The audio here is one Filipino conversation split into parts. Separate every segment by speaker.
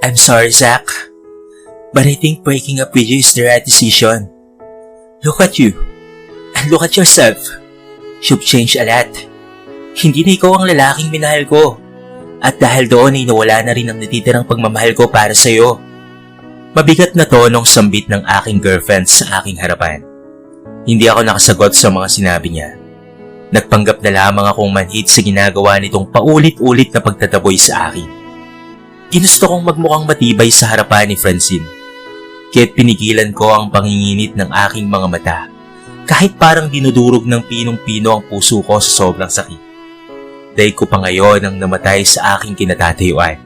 Speaker 1: I'm sorry, Zach, but I think breaking up with you is the right decision. Look at you, and look at yourself. You've changed a lot. Hindi na ikaw ang lalaking minahal ko. At dahil doon ay nawala na rin ang natitirang pagmamahal ko para sa'yo. Mabigat na tonong sambit ng aking girlfriend sa aking harapan. Hindi ako nakasagot sa mga sinabi niya. Nagpanggap na lamang akong manhid sa ginagawa nitong paulit-ulit na pagtataboy sa akin. Ginusto kong magmukhang matibay sa harapan ni Francine. Kaya't pinigilan ko ang panginginit ng aking mga mata. Kahit parang dinudurog ng pinong-pino ang puso ko sa sobrang sakit. Dahil ko pa ngayon ang namatay sa aking kinatatayuan.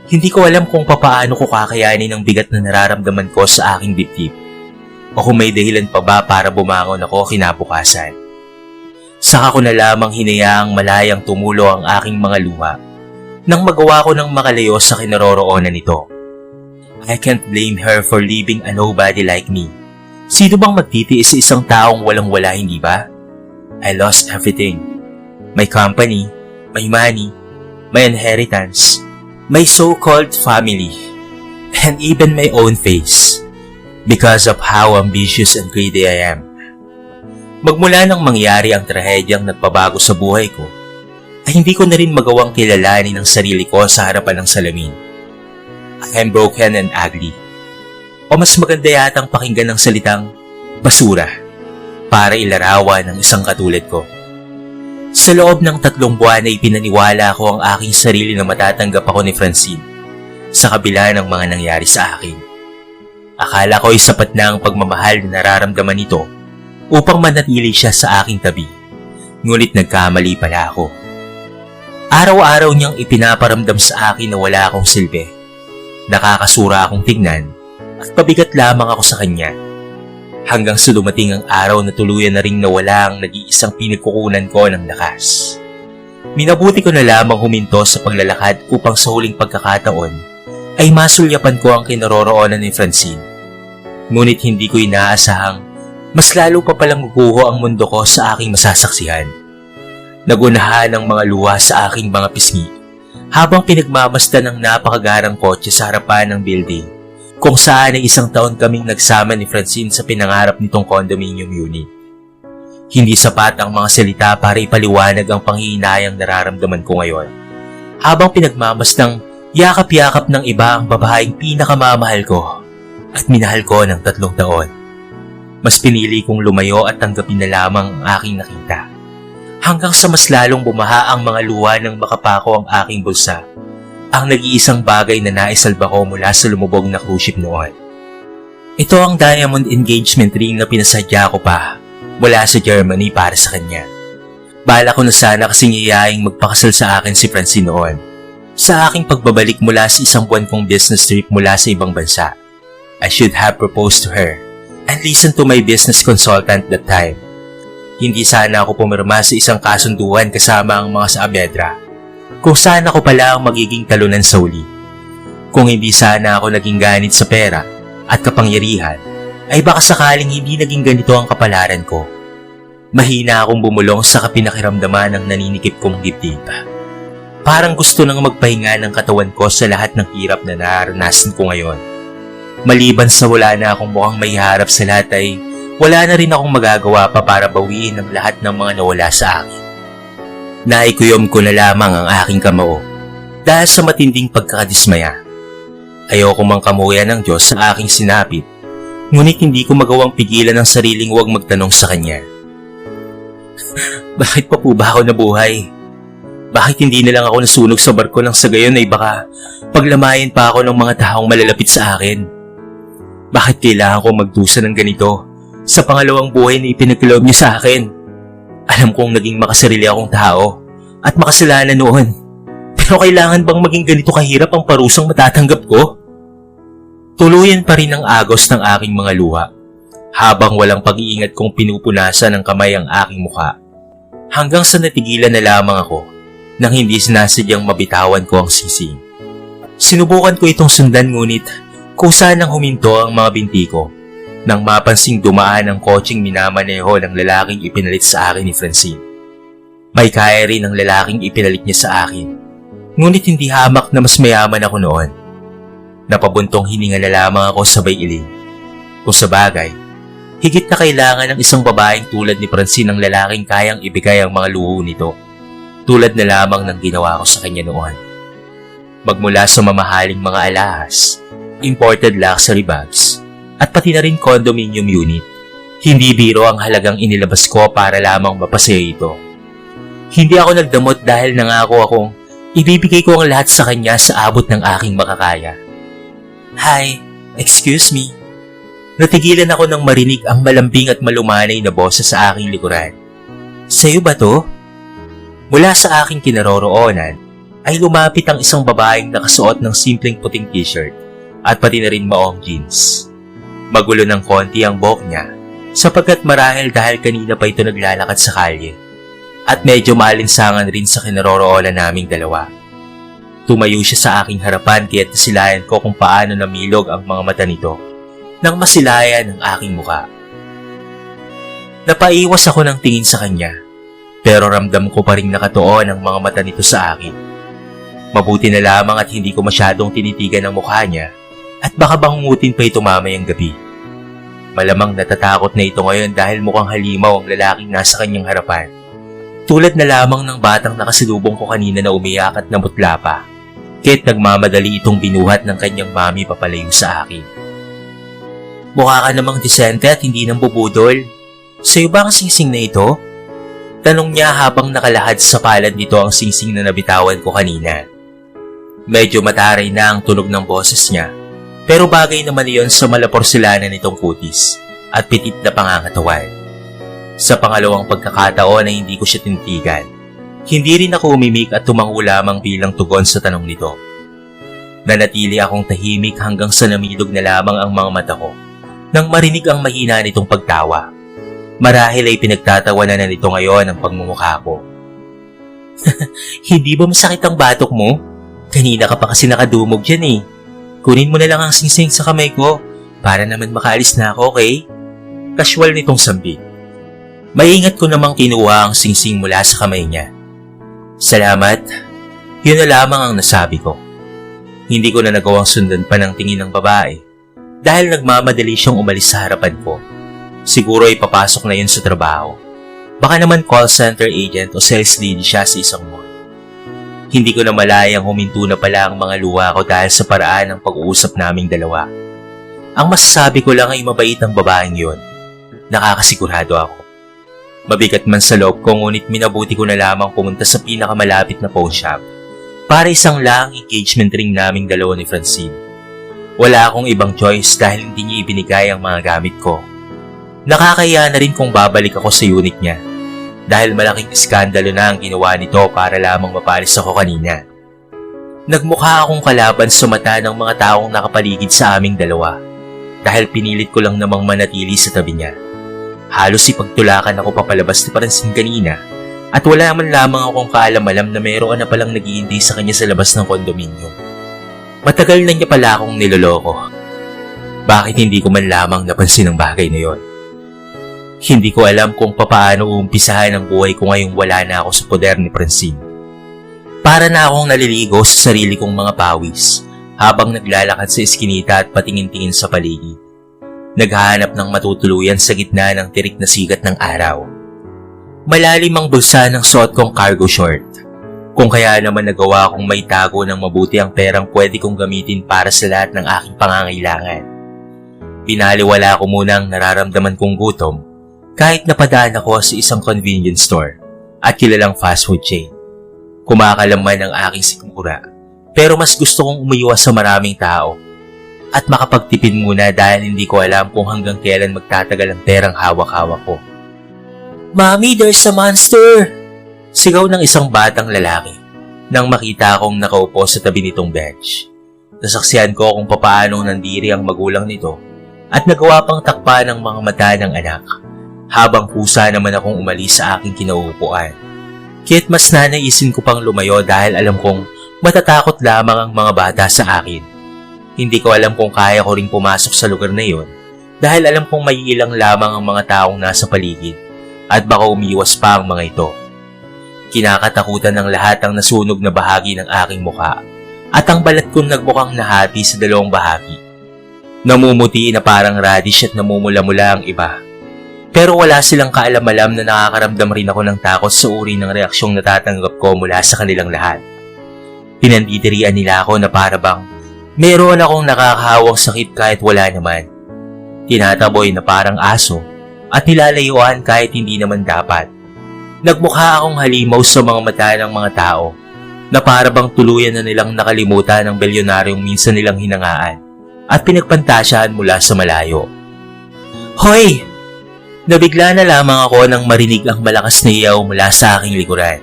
Speaker 1: Hindi ko alam kung papaano ko kakayanin ang bigat na nararamdaman ko sa aking dibdib. O kung may dahilan pa ba para bumangon ako kinabukasan. Saka ko na lamang hinayaang malayang tumulo ang aking mga luha nang magawa ko ng makalayo sa kinaroroonan nito. I can't blame her for leaving a nobody like me. Sino bang magtitiis sa isang taong walang-wala, hindi ba? I lost everything. My company, my money, my inheritance, my so-called family, and even my own face. Because of how ambitious and greedy I am. Magmula nang mangyari ang trahedyang nagpabago sa buhay ko, ay hindi ko na rin magawang kilalanin ang sarili ko sa harapan ng salamin. I am broken and ugly. O mas maganda yatang pakinggan ng salitang basura para ilarawan ng isang katulad ko. Sa loob ng 3 buwan ay pinaniwala ko ang aking sarili na matatanggap ako ni Francine sa kabila ng mga nangyari sa akin. Akala ko ay sapat na ang pagmamahal na nararamdaman nito upang manatili siya sa aking tabi. Ngunit nagkamali pala ako. Araw-araw niyang ipinaparamdam sa akin na wala akong silbi. Nakakasura akong tignan at pabigat lamang ako sa kanya. Hanggang sa dumating ang araw na tuluyan na ring nawala ang nag-iisang pinagkukunan ko ng lakas. Minabuti ko na lamang huminto sa paglalakad upang sa huling pagkakataon ay masulyapan ko ang kinaroroonan ni Francine. Ngunit hindi ko inaasahang mas lalo pa palang guguho ang mundo ko sa aking masasaksihan. Nagunahan ang mga luha sa aking mga pisngi habang pinagmamasdan ng napakagarang kotse sa harapan ng building. Kung saan ay 1 taon kaming nagsama ni Francine sa pinangarap nitong condominium unit. Hindi sapat ang mga salita para ipaliwanag ang panghihinayang nararamdaman ko ngayon. Habang pinagmamasdang yakap-yakap ng iba ang babaeng pinakamamahal ko at minahal ko ng 3 taon. Mas pinili kong lumayo at tanggapin na lamang ang aking nakita. Hanggang sa mas lalong bumaha ang mga luha nang makapako ang aking bulsa. Ang nag-iisang bagay na naisalba ko mula sa lumubog na cruise ship noon. Ito ang diamond engagement ring na pinasadya ko pa mula sa Germany para sa kanya. Bala ko na sana kasing iyayaing magpakasal sa akin si Francine noon. Sa aking pagbabalik mula sa 1 buwan kong business trip mula sa ibang bansa, I should have proposed to her and listened to my business consultant that time. Hindi sana ako pumirma sa isang kasunduan kasama ang mga Saavedra. Kung saan ako pala ang magiging talunan sa uli. Kung hindi sana ako naging ganit sa pera at kapangyarihan, ay baka sakaling hindi naging ganito ang kapalaran ko. Mahina akong bumulong sa kapinakiramdaman ng naninikip kong dibdib. Parang gusto nang magpahinga ng katawan ko sa lahat ng hirap na nararanasan ko ngayon. Maliban sa wala na akong mukhang may harap sa lahat ay wala na rin akong magagawa pa para bawiin ang lahat ng mga nawala sa akin. Naikuyom ko na lamang ang aking kamao dahil sa matinding pagkakadismaya. Ayoko mang kamuyan ng Diyos sa aking sinapit, ngunit hindi ko magawang pigilan ang sariling huwag magtanong sa Kanya. Bakit pa po ba ako nabuhay? Bakit hindi na lang ako nasunog sa barko nang sa gayon ay baka paglamayan pa ako ng mga taong malalapit sa akin? Bakit kailangan ko magdusa ng ganito sa pangalawang buhay na ipinagkaloob niyo sa akin? Alam kong naging makasarili akong tao at makasalanan noon. Pero kailangan bang maging ganito kahirap ang parusang matatanggap ko? Tuluyan pa rin ang agos ng aking mga luha habang walang pag-iingat kong pinupunasan ng kamay ang aking mukha. Hanggang sa natigilan na lamang ako nang hindi sinasadyang mabitawan ko ang sisig. Sinubukan ko itong sundan ngunit kusa nang huminto ang mga binti ko nang mapansing dumaan ang kotseng minamaneho ng lalaking ipinalit sa akin ni Francine. May kaya rin ang lalaking ipinalit niya sa akin, ngunit hindi hamak na mas mayaman ako noon. Napabuntong hininga na lamang ako sabay iling. Kung sa bagay, higit na kailangan ng isang babaeng tulad ni Francine ng lalaking kayang ibigay ang mga luho nito. Tulad na lamang ng ginawa ko sa kanya noon. Magmula sa mamahaling mga alahas, imported luxury bags, at pati na rin condominium unit. Hindi biro ang halagang inilabas ko para lamang mapasaya ito. Hindi ako nagdamot dahil nangako akong ibibigay ko ang lahat sa kanya sa abot ng aking makakaya. Hi, excuse me. Natigilan ako nang marinig ang malambing at malumanay na boses sa aking likuran. Sa'yo ba to? Mula sa aking kinaroroonan ay lumapit ang isang babaeng nakasuot ng simpleng puting t-shirt at pati na rin maong jeans. Magulo ng konti ang buhok niya sapagkat marahil dahil kanina pa ito naglalakad sa kalye at medyo maalinsangan rin sa kinaroroonan naming dalawa. Tumayo siya sa aking harapan kaya't nasilayan ko kung paano namilog ang mga mata nito nang masilayan ang aking muka. Napaiwas ako ng tingin sa kanya, pero ramdam ko pa rin nakatuon ang mga mata nito sa akin. Mabuti na lamang at hindi ko masyadong tinitigan ang mukha niya at baka bangungutin pa ito mamayang gabi. Malamang natatakot na ito ngayon dahil mukhang halimaw ang lalaking nasa kanyang harapan. Tulad na lamang ng batang nakasalubong ko kanina na umiyak at namutla pa, kaya't nagmamadali itong binuhat ng kanyang mami papalayo sa akin. Mukha ka namang disente at hindi nang bubudol. Sa'yo ba ang singsing na ito? Tanong niya habang nakalahad sa palad nito ang singsing na nabitawan ko kanina. Medyo mataray na ang tunog ng boses niya, pero bagay naman iyon sa malaporsilanan nitong kutis at pitit na pangangatawan. Sa pangalawang pagkakataon na hindi ko siya tinitigan, hindi rin ako umimik at tumango lamang bilang tugon sa tanong nito. Nanatili akong tahimik hanggang sa namilog na lamang ang mga mata ko nang marinig ang mahina nitong pagtawa. Marahil ay pinagtatawanan na nito ngayon ang pagmumukha ko. Hindi ba masakit ang batok mo? Kanina ka pa kasi nakadumog dyan eh. Kunin mo na lang ang singsing sa kamay ko para naman makaalis na ako, okay? Casual nitong sambit. Maingat ko namang kinuha ang singsing mula sa kamay niya. Salamat. Yun na lamang ang nasabi ko. Hindi ko na nagawang sundan pa ng tingin ng babae dahil nagmamadali siyang umalis sa harapan ko. Siguro ay papasok na yun sa trabaho. Baka naman call center agent o sales lady siya sa isang mall. Hindi ko na malayang huminto na pala ang mga luha ko dahil sa paraan ng pag-uusap naming dalawa. Ang masasabi ko lang ay mabait ang babaeng yun. Nakakasigurado ako. Mabigat man sa loob ko ngunit minabuti ko na lamang pumunta sa pinakamalapit na pawn shop para isang lang engagement ring naming dalawa ni Francine. Wala akong ibang choice dahil hindi niya ibinigay ang mga gamit ko. Nakakaya na rin kung babalik ako sa unit niya dahil malaking iskandalo na ang ginawa nito para lamang mapalis ako kanina. Nagmukha akong kalaban sa mata ng mga taong nakapaligid sa aming dalawa dahil pinilit ko lang namang manatili sa tabi niya. Halos ipagtulakan ako papalabas ni Francine kanina at wala man lamang akong kaalam-alam na mayroon na palang naghihintay sa kanya sa labas ng kondominium. Matagal na niya pala akong niloloko. Bakit hindi ko man lamang napansin ang bagay na yon? Hindi ko alam kung papaano uumpisahan ang buhay ko ngayong wala na ako sa poder ni Francine. Para na akong naliligo sa sarili kong mga pawis habang naglalakad sa eskinita at patingin-tingin sa paligid. Naghahanap ng matutuluyan sa gitna ng tirik na sikat ng araw. Malalim ang bulsa ng suot kong cargo short. Kung kaya naman nagawa kong may tago ng mabuti ang perang pwede kong gamitin para sa lahat ng aking pangangailangan. Pinaliwala ko muna ang nararamdaman kong gutom kahit napadaan ako sa isang convenience store at kilalang fast food chain. Kumakalam man ang aking sikmura, pero mas gusto kong umiwas sa maraming tao at makapagtipid muna dahil hindi ko alam kung hanggang kailan magtatagal ang perang hawak-hawak ko. Mommy, there's a monster! Sigaw ng isang batang lalaki nang makita akong nakaupo sa tabi nitong bench. Nasaksihan ko kung papaanong nandiri ang magulang nito at nagawa pang takpa ng mga mata ng anak habang kusa naman akong umalis sa aking kinauupuan. Kaya't mas nanaisin ko pang lumayo dahil alam kong matatakot lamang ang mga bata sa akin. Hindi ko alam kung kaya ko ring pumasok sa lugar na yon dahil alam kong may ilang lamang ang mga taong nasa paligid at baka umiwas pa ang mga ito. Kinakatakutan ng lahat ang nasunog na bahagi ng aking mukha at ang balat kong nagmukhang nahati sa dalawang bahagi. Namumuti na parang radish at namumula-mula ang iba. Pero wala silang kaalam-alam na nakakaramdam rin ako ng takot sa uri ng reaksyong natatanggap ko mula sa kanilang lahat. Pinandidirian nila ako na parabang meron akong nakakahawang sakit kahit wala naman. Tinataboy na parang aso at nilalayuan kahit hindi naman dapat. Nagmukha akong halimaw sa mga mata ng mga tao na parabang tuluyan na nilang nakalimutan ng bilyonaryong minsan nilang hinangaan at pinagpantasyahan mula sa malayo. Hoy! Nabigla na lamang ako nang marinig ang malakas na iyaw mula sa aking likuran.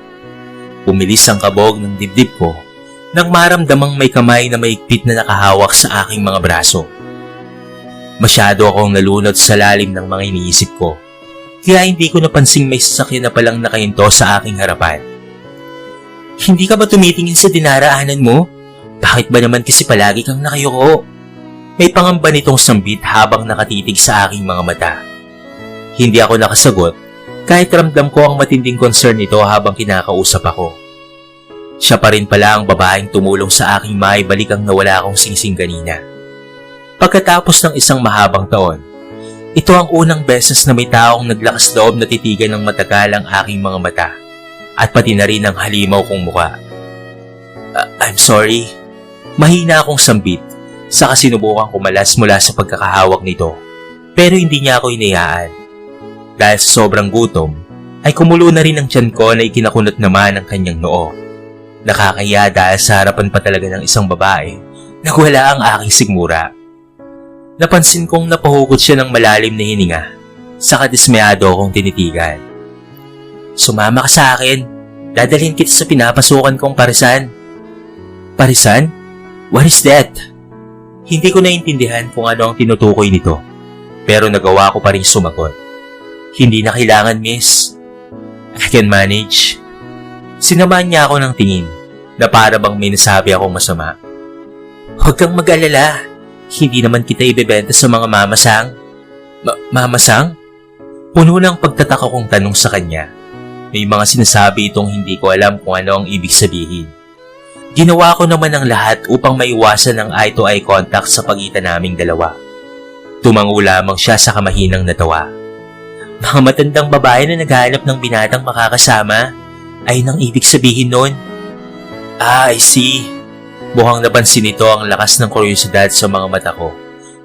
Speaker 1: Pumilis ang kabog ng dibdib ko nang maramdamang may kamay na maigpit na nakahawak sa aking mga braso. Masyado akong nalunod sa lalim ng mga iniisip ko, kaya hindi ko napansing may sasakyan na palang nakahinto sa aking harapan. Hindi ka ba tumitingin sa dinaraanan mo? Bakit ba naman kasi palagi kang nakayuko? May pangamba nitong sambit habang nakatitig sa aking mga mata. Hindi ako nakasagot kahit ramdam ko ang matinding concern nito habang kinakausap ako. Siya pa rin pala ang babaeng tumulong sa aking maibalik ang nawala akong singsing kanina. Pagkatapos ng isang mahabang taon, ito ang unang beses na may taong naglakas loob na titigan ng matagal ang aking mga mata at pati na rin ang halimaw kong mukha. I'm sorry. Mahina akong sambit saka sinubukan kumalas mula sa pagkakahawak nito pero hindi niya ako inayaan. Dahil sa sobrang gutom, ay kumulo na rin ang tiyan ko na ikinakunot naman ang kanyang noo. Nakakaya dahil sa harapan pa talaga ng isang babae, nagwala ang aking sigmura. Napansin kong napahugot siya ng malalim na hininga, saka dismayado akong tinitigan. Sumama ka sa akin, dadalhin kita sa pinapasukan kong parisan. Parisan? What is that? Hindi ko naintindihan kung ano ang tinutukoy nito, pero nagawa ko pa rin sumagot. Hindi na kailangan, miss. I can manage. Sinamahan niya ako ng tingin na para bang may nasabi akong masama. Huwag kang mag-alala. Hindi naman kita ibebenta sa mga mamasang. Mamasang? Puno ng pagtataka kong tanong sa kanya. May mga sinasabi itong hindi ko alam kung ano ang ibig sabihin. Ginawa ko naman ang lahat upang maiwasan ang eye-to-eye contact sa pagitan naming dalawa. Tumango lamang siya sa kamahinang natawa. Mga matandang babae na naghahanap ng binatang makakasama ay nang ibig sabihin nun. I see. Mukhang napansin nito ang lakas ng kuryosidad sa mga mata ko.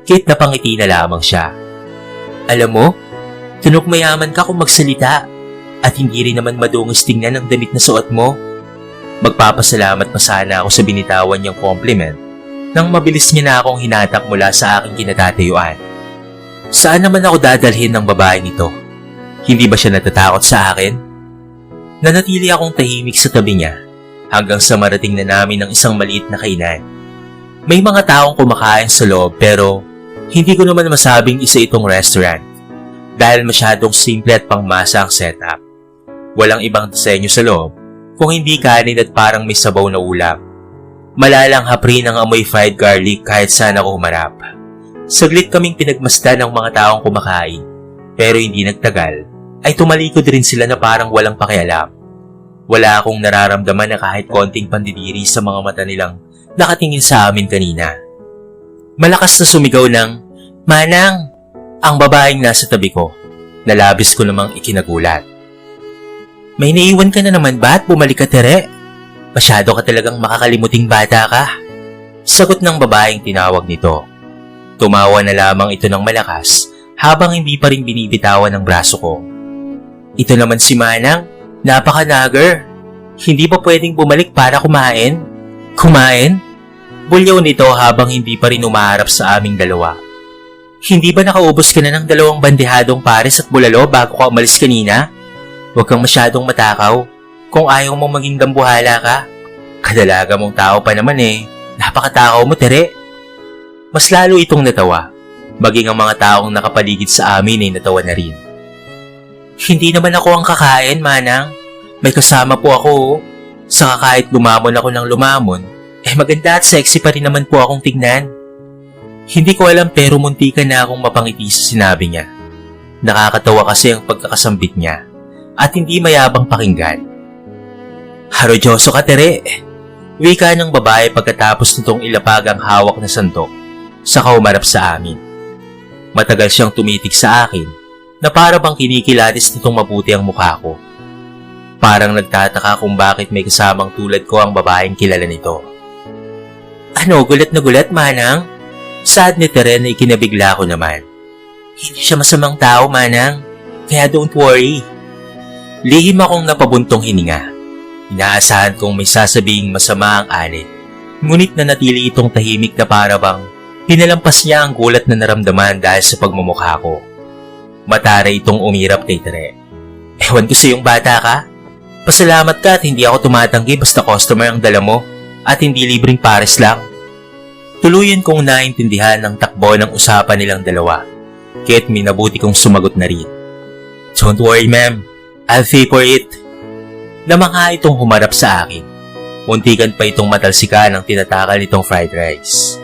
Speaker 1: Kahit napangiti na lamang siya. Alam mo, tunok mayaman ka kung magsalita at hindi rin naman madungis tingnan ang damit na suot mo. Magpapasalamat pa sana ako sa binitawan niyang compliment nang mabilis niya na akong hinatak mula sa aking kinatatayuan. Saan naman ako dadalhin ng babaeng ito? Hindi ba siya natatakot sa akin? Nanatili akong tahimik sa tabi niya hanggang sa marating na namin ng isang maliit na kainan. May mga taong kumakain sa loob pero hindi ko naman masabing isa itong restaurant dahil masyadong simple at pangmasa ang setup. Walang ibang disenyo sa loob kung hindi kanin at parang may sabaw na ulam. Malalang hapri ng amoy fried garlic kahit saan ako humarap. Saglit kaming pinagmasdan ng mga taong kumakain pero hindi nagtagal ay tumalikod rin sila na parang walang pakialam. Wala akong nararamdaman na kahit konting pandidiri sa mga mata nilang nakatingin sa amin kanina. Malakas na sumigaw ng, Manang! Ang babaeng nasa tabi ko. Nalabis ko namang ikinagulat. May naiwan ka na naman ba at bumalik ka, Tere? Masyado ka talagang makakalimuting bata ka. Sagot ng babaeng tinawag nito. Tumawa na lamang ito ng malakas habang hindi pa rin binibitawan ng braso ko. Ito naman si Manang, napaka-nagger. Hindi ba pwedeng bumalik para kumain? Kumain? Bulyaw nito habang hindi pa rin umaharap sa aming dalawa. Hindi ba nakaubos ka na ng 2 bandehadong pares at bulalo bago ka umalis kanina? Huwag kang masyadong matakaw. Kung ayaw mong maging dambuhala ka. Kadalaga mong tao pa naman eh. Napakatakaw mo, Tere. Mas lalo itong natawa. Maging ang mga taong nakapaligid sa amin ay natawa na rin. Hindi naman ako ang kakain, Manang. May kasama po ako. Saka kahit lumamon ako ng lumamon, maganda at sexy pa rin naman po akong tignan. Hindi ko alam pero muntikan na akong mapangiti sa sinabi niya. Nakakatawa kasi ang pagkakasambit niya at hindi mayabang pakinggan. Harodyoso ka, Tere. Wika ng babae pagkatapos nitong ilapag ang hawak na sandok saka umarap sa amin. Matagal siyang tumitig sa akin na para bang kinikilatis nitong mabuti ang mukha ko. Parang nagtataka kung bakit may kasamang tulad ko ang babaeng kilala nito. Ano, gulat na gulat, Manang? Sad ni Tere na ikinabigla ko naman. Hindi siya masamang tao, Manang. Kaya don't worry. Lihim akong napabuntong hininga. Inaasahan kong may sasabing masama ang Ali. Ngunit nanatili itong tahimik na para bang pinalampas niya ang gulat na naramdaman dahil sa pagmumukha ko. Mataray itong umirap kay Tere. Ewan ko sa iyong bata ka. Pasalamat ka at hindi ako tumatanggi basta customer ang dala mo at hindi libreng pares lang. Tuluyan kong naintindihan ang takbo ng usapan nilang dalawa. Kaya't minabuti kong sumagot na rin. Don't worry, ma'am. I'll pay for it. Namangha itong humarap sa akin. Muntikan pa itong matalsikan ng tinatakal nitong fried rice.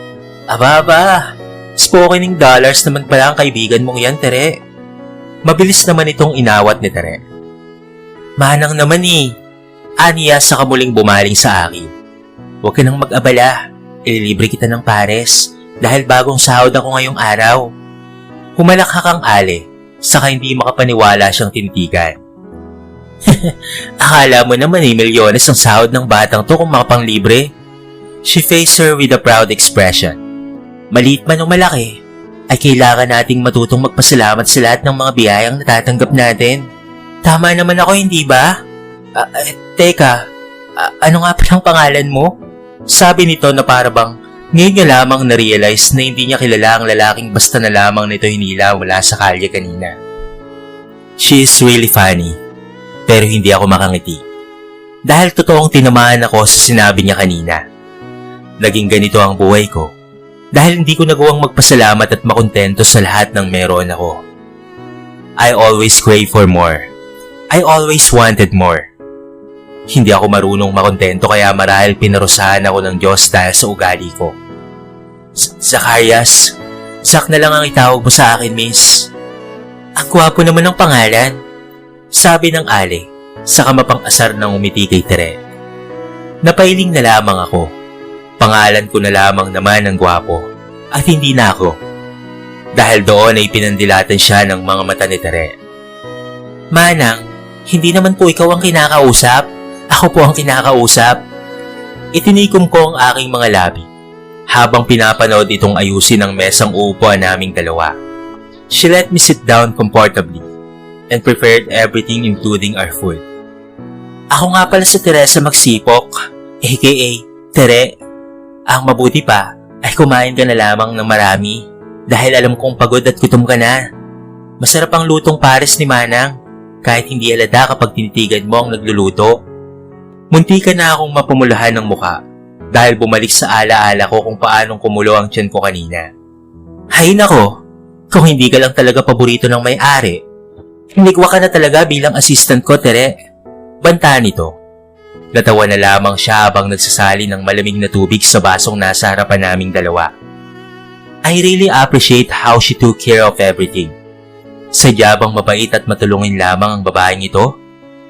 Speaker 1: Aba, spoken in dollars naman pala ang kaibigan mong yan, Tere. Mabilis naman itong inawat ni Tere. Manang naman eh. Aniya sa kamuling bumaling sa akin. Huwag ka nang mag-abala. Ililibre kita ng pares dahil bagong sahod ako ngayong araw. Humalakhak ang Ali, saka hindi makapaniwala siyang tinitigan. Akala mo naman milyones ang sahod ng batang to kung makapanglibre. She faced her with a proud expression. Maliit man o malaki, ay kailangan nating matutong magpasalamat sa lahat ng mga biyayang natatanggap natin. Tama naman ako, hindi ba? Teka, ano nga palang pangalan mo? Sabi nito na para bang ngayon niya lamang na-realize na hindi niya kilala ang lalaking basta na lamang nito hinila mula sa kalye kanina. She is really funny. Pero hindi ako makangiti. Dahil totoong tinamaan ako sa sinabi niya kanina. Naging ganito ang buhay ko. Dahil hindi ko nagawang magpasalamat at makontento sa lahat ng meron ako. I always crave for more. I always wanted more. Hindi ako marunong makontento kaya marahil pinarusahan ako ng Diyos dahil sa ugali ko. Zacarias, Zach na lang ang itawag mo sa akin, miss. Ang gwapo naman ng pangalan. Sabi ng Ali, saka mapang-asar ng umiti kay Tere. Napailing na lamang ako. Pangalan ko na lamang naman ang gwapo at hindi na ako. Dahil doon ay pinandilatan siya ng mga mata ni Tere. Manang, hindi naman po ikaw ang kinakausap. Ako po ang kinakausap. Itinikom ko ang aking mga labi habang pinapanood itong ayusin ang mesang uupuan naming dalawa. She let me sit down comfortably and prepared everything including our food. Ako nga pala si Teresa Magsipok, aka Tere. Ang mabuti pa ay kumain ka na lamang ng marami dahil alam kong pagod at gutom ka na. Masarap ang lutong pares ni Manang kahit hindi alada kapag tinitigan mo ang nagluluto. Munti ka na akong mapumulahan ng muka dahil bumalik sa alaala ko kung paanong kumulo ang tiyan ko kanina. Hay nako, kung hindi ka lang talaga paborito ng may-ari, hinikwa ka na talaga bilang assistant ko, Tere. Banta nito. Natawa na lamang siya habang nagsasali ng malamig na tubig sa basong nasa harapan naming dalawa. I really appreciate how she took care of everything. Sadya bang mabait at matulungin lamang ang babaeng ito?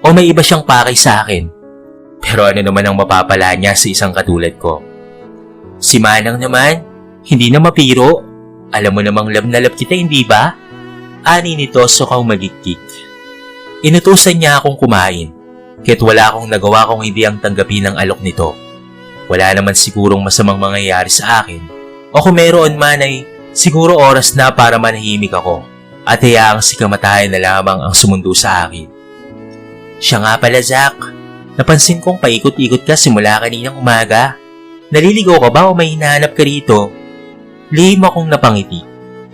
Speaker 1: O may iba siyang pakay sa akin? Pero ano naman ang mapapala niya sa isang katulad ko? Si Manang naman, hindi na mapiro. Alam mo namang love na love kita, hindi ba? Ani nito sukaw magikik. Inutusan niya akong kumain, kaya't wala akong nagawa kung hindi ang tanggapin ang alok nito. Wala naman sigurong masamang mangyayari sa akin, o kung meron man ay siguro oras na para manahimik ako at hayaang si kamatayan na lamang ang sumundo sa akin. Siya nga pala, Zach. Napansin kong paikot-ikot ka simula kaninang umaga. Naliligaw ka ba o may hinahanap ka rito? Lihim akong napangiti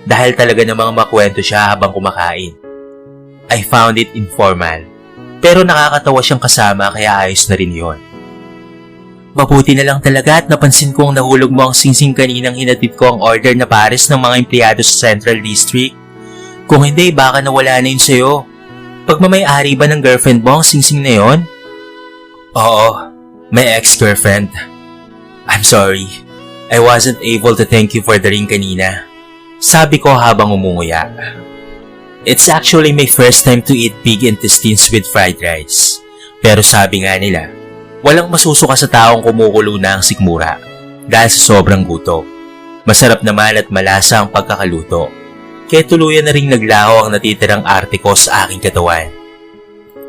Speaker 1: dahil talaga namang makwento siya habang kumakain. I found it informal, pero nakakatawa siyang kasama kaya ayos na rin yon. Mabuti na lang talaga at napansin kong nahulog mo ang singsing kaninang hinatid ko ang order na pares ng mga empleyado sa Central District. Kung hindi, baka nawala na yun sa'yo. Pagmamay-ari ba ng girlfriend mo ang singsing na yon? Oo, my ex-girlfriend. I'm sorry. I wasn't able to thank you for the ring kanina. Sabi ko habang umunguya. It's actually my first time to eat pig intestines with fried rice. Pero sabi nga nila, Walang masusuka sa taong kumukulo na ang sikmura dahil sa sobrang gutom. Masarap naman at malasa ang pagkakaluto. Kaya tuluyan na ring naglaho ang natitirang arte ko sa aking katawan.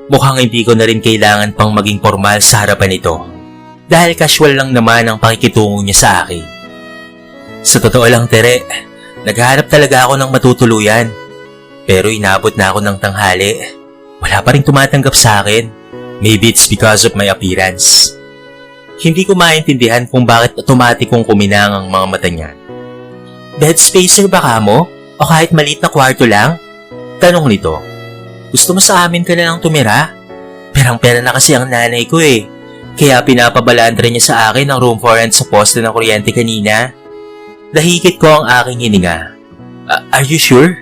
Speaker 1: Mukhang hindi ko na rin kailangan pang maging formal sa harapan nito. Dahil casual lang naman ang pakikitungo niya sa akin. Sa totoo lang, Tere, naghahanap talaga ako ng matutuluyan. Pero inabot na ako ng tanghali. Wala pa rin tumatanggap sa akin. Maybe it's because of my appearance. Hindi ko maintindihan kung bakit otomatikong kuminang ang mga mata niya. Bed spacer ba ka mo? O kahit maliit na kwarto lang? Tanong nito. Gusto mo sa amin ka na lang tumira? Perang-pera na kasi ang nanay ko eh. Kaya pinapabalandra niya sa akin ang room for rent sa poste ng kuryente kanina. Nahigit ko ang aking hininga. Are you sure?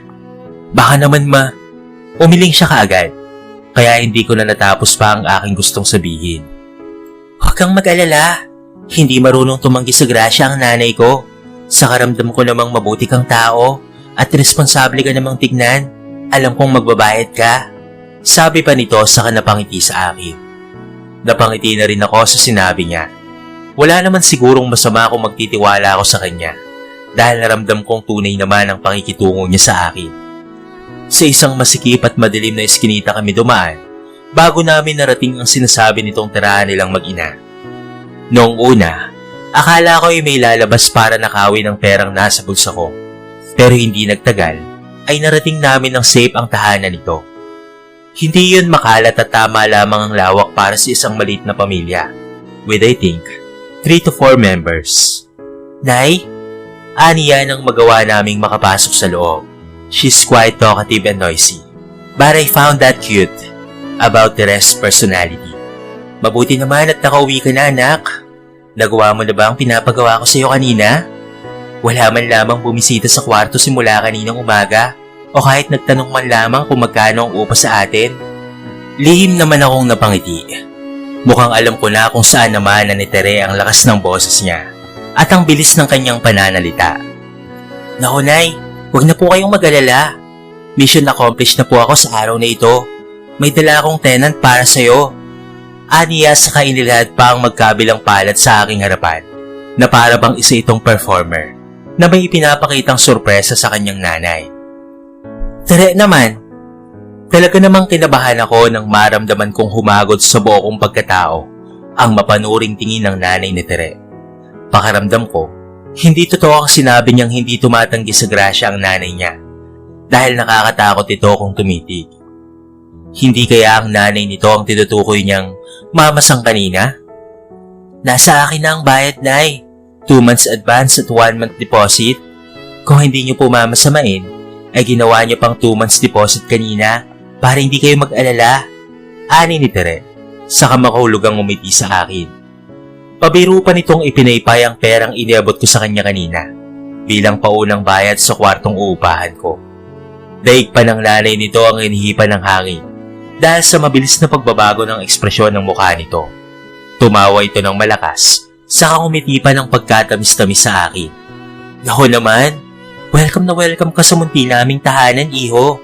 Speaker 1: Baka naman umiling siya kaagad. Kaya hindi ko na natapos pa ang aking gustong sabihin. Huwag kang mag-alala. Hindi marunong tumanggi sa grasya ang nanay ko. Sa karamdam ko namang mabuti kang tao at responsable ka namang tignan. Alam kong magbabayad ka. Sabi pa nito saka napangiti sa akin. Napangiti na rin ako sa sinabi niya. Wala naman sigurong masama kung magtitiwala ako sa kanya dahil naramdam kong tunay naman ang pakikitungo niya sa akin. Sa isang masikip at madilim na eskinita kami dumaan bago namin narating ang sinasabi nitong tirahan nilang mag-ina. Noong una, akala ko ay may lalabas para nakawin ang perang nasa bulsa ko. Pero hindi nagtagal, ay narating namin ng safe ang tahanan nito. Hindi yun makalat at tama lamang ang lawak para sa isang maliit na pamilya. With I think, 3 to 4 members. Nay, aniya nang magawa naming makapasok sa loob. She's quite talkative and noisy. But I found that cute about the rest personality. Mabuti naman at nakauwi ka na, anak. Nagawa mo na ba ang pinapagawa ko sa iyo kanina? Wala man lamang bumisita sa kwarto simula kaninang umaga o kahit nagtanong man lamang kung magkano ang upa sa atin. Lihim naman akong napangiti. Mukhang alam ko na kung saan naman na ni Tere ang lakas ng boses niya at ang bilis ng kanyang pananalita. Naku, Nay, huwag na po kayong mag-alala. Mission accomplished na po ako sa araw na ito. May dala akong tenant para sa'yo. Aniya sa kainilahad pa ang magkabilang palad sa aking harapan na para bang isa itong performer na may ipinapakitang sorpresa sa kanyang nanay. Tere naman, talaga namang kinabahan ako nang maramdaman kong humagod sa buo kong pagkatao ang mapanuring tingin ng nanay ni Tere. Pakaramdam ko, hindi totoo ang sinabi niyang hindi tumatanggi sa grasya ang nanay niya dahil nakakatakot ito kung tumitig. Hindi kaya ang nanay nito ang tinutukoy niyang mamasang kanina? Nasa akin na ang bayad, Nay. 2 months advance at 1 month deposit. Kung hindi niyo po mamasamain, ay ginawa niyo pang 2 months deposit kanina para hindi kayo mag-alala. Ani ni Tere, saka makahulugang umiti sa akin. Pabiro pa nitong ipinaypay ang perang iniabot ko sa kanya kanina bilang paunang bayad sa kwartong uupahan ko. Daig pa ng nanay nito ang inihipan ng hangin dahil sa mabilis na pagbabago ng ekspresyon ng mukha nito. Tumawa ito ng malakas, saka umiti pa ng pagkatamis-tamis sa akin. Naku naman, welcome na welcome ka sa munti naming tahanan, iho.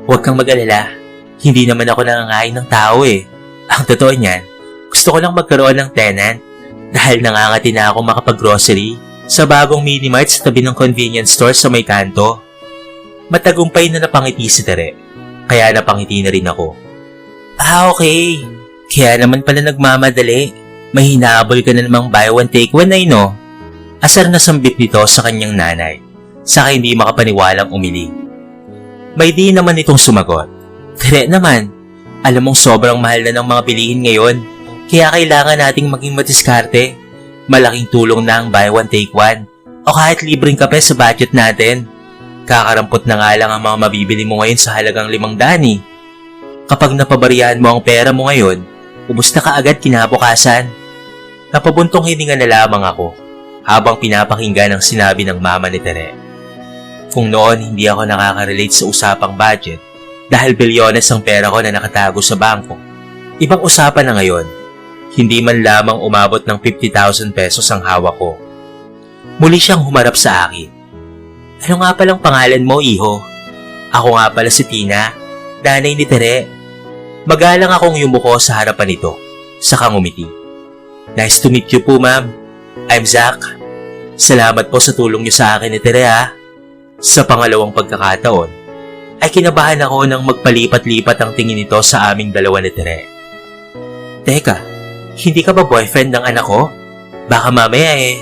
Speaker 1: Huwag kang mag-alala, hindi naman ako nangangain ng tao eh. Ang totoo niyan, gusto ko lang magkaroon ng tenant dahil nangangati na ako makapag-grocery sa bagong mini-mart sa tabi ng convenience store sa may kanto. Matagumpay na napangiti si Tere, kaya napangiti na rin ako. Okay. Kaya naman pala nagmamadali. May hinahabol ka na namang buy one take one ay no? Asar na sambit nito sa kanyang nanay, saka hindi makapaniwalang umiling. May di naman itong sumagot. Tere naman, alam mong sobrang mahal na ng mga bilihin ngayon, kaya kailangan nating maging madiskarte. Malaking tulong na ang buy one take one, o kahit libreng kape sa budget natin. Kakarampot na nga lang ang mga mabibili mo ngayon sa halagang 500 eh. Kapag napabarihan mo ang pera mo ngayon, ubos na kaagad kinabukasan. Napabuntong hininga na lamang ako habang pinapakinggan ang sinabi ng mama ni Tere. Kung noon hindi ako nakaka-relate sa usapang budget dahil bilyones ang pera ko na nakatago sa bangko, ibang usapan na ngayon. Hindi man lamang umabot ng 50,000 pesos ang hawak ko. Muli siyang humarap sa akin. Ano nga palang pangalan mo, iho? Ako nga pala si Tina, nanay ni Tere. Magalang akong yumuko sa harapan nito, saka ngumiti. Nice to meet you po, ma'am. I'm Zach. Salamat po sa tulong niyo sa akin ni Tere, ha. Sa pangalawang pagkakataon, ay kinabahan ako nang magpalipat-lipat ang tingin nito sa aming dalawa ni Tere. Teka, hindi ka ba boyfriend ng anak ko? Baka mamaya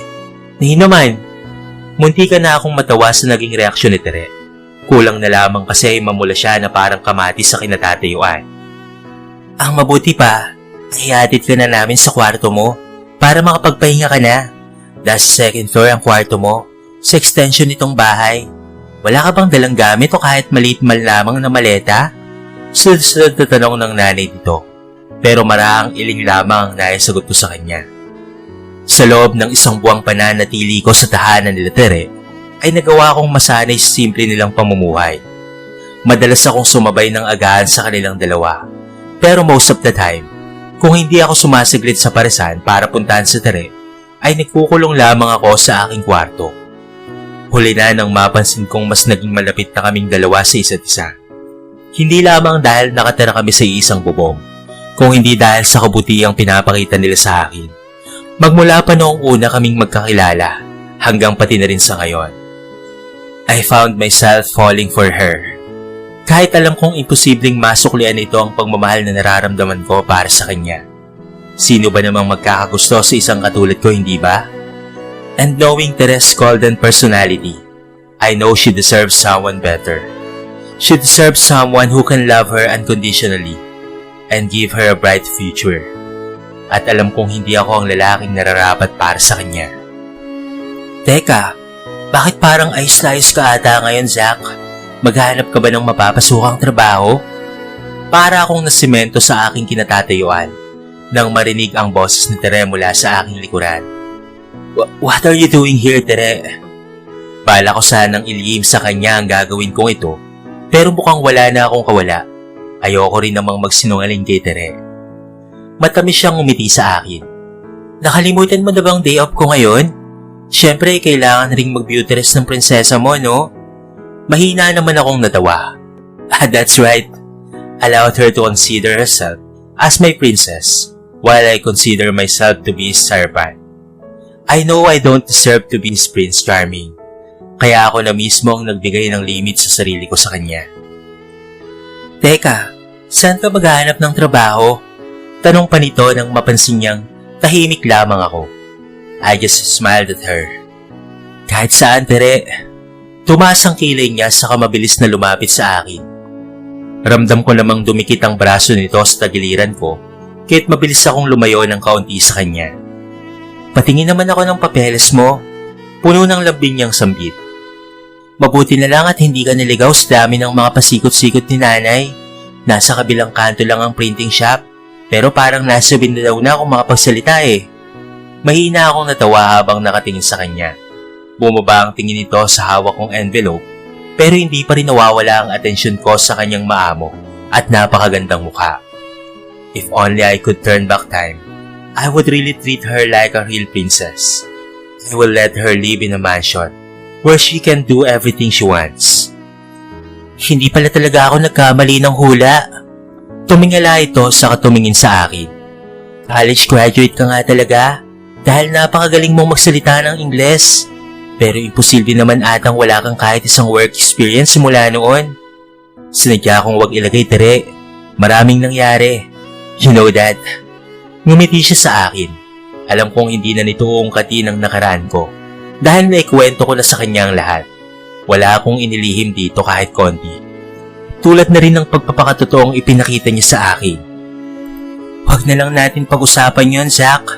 Speaker 1: naman. Munti ka na akong matawa sa naging reaksyon ni Tere. Kulang na lamang kasi mamula siya na parang kamatis sa kinatatayuan. Ang mabuti pa, ihatid ka na namin sa kwarto mo para makapagpahinga ka na. Nasa second floor ang kwarto mo, sa extension nitong bahay. Wala ka bang dalang gamit o kahit maliit man lamang na maleta? Sunod-sunod na tanong ng nanay dito. Pero maraang iling lamang ang naisagot ko sa kanya. Sa loob ng isang buwang pananatili ko sa tahanan nila Tere, ay nagawa kong masanay sa simple nilang pamumuhay. Madalas akong sumabay ng agahan sa kanilang dalawa. Pero most of the time, kung hindi ako sumasaglit sa paresan para puntahan sa Tere, ay nagkukulong lamang ako sa aking kwarto. Huli na nang mapansin kong mas naging malapit na kaming dalawa sa isa't isa. Hindi lamang dahil nakatira kami sa isang bubong, kung hindi dahil sa kabutihang pinapakita nila sa akin. Magmula pa noong una kaming magkakilala, hanggang pati na rin sa ngayon. I found myself falling for her. Kahit alam kong imposibleng masuklian ito ang pagmamahal na nararamdaman ko para sa kanya. Sino ba namang magkakagusto sa isang katulad ko, hindi ba? And knowing Tere's golden personality, I know she deserves someone better. She deserves someone who can love her unconditionally and give her a bright future. At alam kong hindi ako ang lalaking nararapat para sa kanya. Teka, bakit parang ayos na ayos ka ata ngayon, Zach? Maghanap ka ba ng mapapasukang trabaho? Para akong nasimento sa aking kinatatayuan nang marinig ang boses ni Tere mula sa aking likuran. What are you doing here, Tere? Bala ko sanang ilihim sa kanya ang gagawin kong ito, pero mukhang wala na akong kawala. Ayoko rin namang magsinungaling kay Tere. Matamis siyang umiti sa akin. Nakalimutan mo na bang day off ko ngayon? Siyempre, kailangan ring mag-beauty rest ng prinsesa mo, no? Mahina naman akong natawa. That's right. Allowed her to consider herself as my princess, while I consider myself to be his servant. I know I don't deserve to be his Prince Charming, kaya ako na mismo ang nagbigay ng limit sa sarili ko sa kanya. Teka, saan ka maghahanap ng trabaho? Tanong pa nito nang mapansin niyang tahimik lamang ako. I just smiled at her. Kahit saan, Tere. Tumaas ang kilay niya saka mabilis na lumapit sa akin. Ramdam ko namang dumikit ang braso nito sa tagiliran ko, kaya't mabilis akong lumayo ng kaunti sa kanya. Patingin naman ako ng papeles mo, puno ng lambing niyang sambit. Mabuti na lang at hindi ka naligaw sa dami ng mga pasikot-sikot ni nanay. Nasa kabilang kanto lang ang printing shop, pero parang nasa window na akong makapagsalita eh. Mahina akong natawa habang nakatingin sa kanya. Bumaba ang tingin nito sa hawak kong envelope, pero hindi pa rin nawawala ang atensyon ko sa kanyang maamo at napakagandang mukha. If only I could turn back time, I would really treat her like a real princess. I will let her live in a mansion where she can do everything she wants. Hindi pala talaga ako nagkamali ng hula. Tumingala ito saka tumingin sa akin. College graduate ka nga talaga dahil napakagaling mong magsalita ng Ingles. Pero imposible naman atang wala kang kahit isang work experience simula noon. Sinadya kong wag ilagay, Tere. Maraming nangyari. You know that. Ngumiti siya sa akin. Alam kong hindi na nito uungkatin ang nakaraan ko. Dahil naikwento ko na sa kanya ang lahat. Wala akong inilihim dito kahit konti. Tulad na rin ng pagpapakatotoong ipinakita niya sa akin. Huwag na lang natin pag-usapan yon, Zach.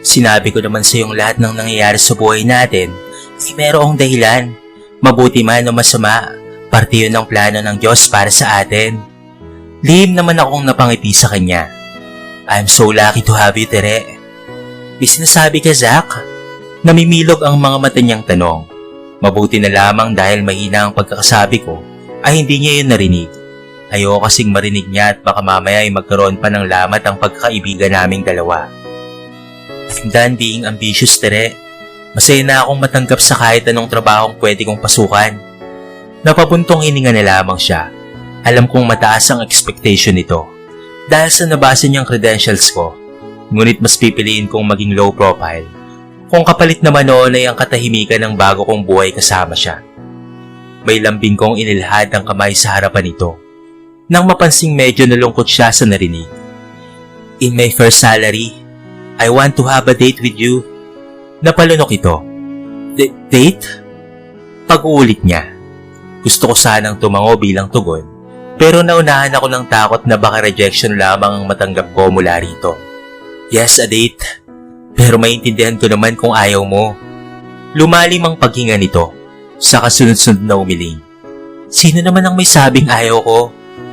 Speaker 1: Sinabi ko naman sa iyong lahat ng nangyayari sa buhay natin. Ay merong dahilan. Mabuti man o masama, parte yun ng plano ng Diyos para sa atin. Lihim naman akong napangiti sa kanya. I'm so lucky to have you, Tere. May sinasabi ka, Zach? Namimilog ang mga mata niyang tanong. Mabuti na lamang dahil mahina ang pagkakasabi ko, ay hindi niya yun narinig. Ayoko kasing marinig niya at baka mamaya ay magkaroon pa ng lamat ang pagkakaibigan naming dalawa. I'm done being ambitious, Tere. Masaya na akong matanggap sa kahit anong trabahong pwede kong pasukan. Napabuntong hininga na lamang siya. Alam kong mataas ang expectation nito. Dahil sa nabasa niyang credentials ko, Ngunit mas pipiliin kong maging low profile. Kung kapalit naman noon ay ang katahimikan ng bago kong buhay kasama siya. May lambing kong inilahad ang kamay sa harapan nito. Nang mapansing medyo nalungkot siya sa narinig. In my first salary, I want to have a date with you. Napalunok ito. Date? Pag-uulit niya. Gusto ko sanang tumango bilang tugon, pero naunahan ako ng takot na baka rejection lamang ang matanggap ko mula rito. Yes, a date. Pero maintindihan ko naman kung ayaw mo. Lumalim ang paghinga nito, sa kasunod-sunod na umiling. Sino naman ang may sabing ayaw ko?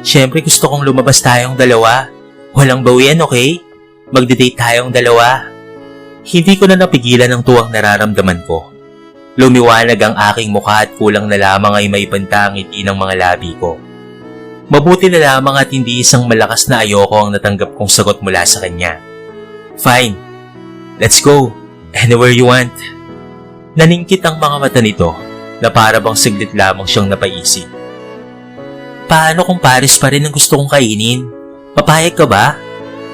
Speaker 1: Siyempre gusto kong lumabas tayong dalawa. Walang bawian, okay? Magde-date tayong dalawa. Hindi ko na napigilan ang tuwang nararamdaman ko. Lumiwanag ang aking mukha at kulang na lamang ay maipanta ang ngiti ng mga labi ko. Mabuti na lamang at hindi isang malakas na ayoko ang natanggap kong sagot mula sa kanya. Fine. Let's go. Anywhere you want. Naningkit ang mga mata nito na para bang saglit lamang siyang napaisip. Paano kung Paris pa rin ang gusto kong kainin? Papayag ka ba?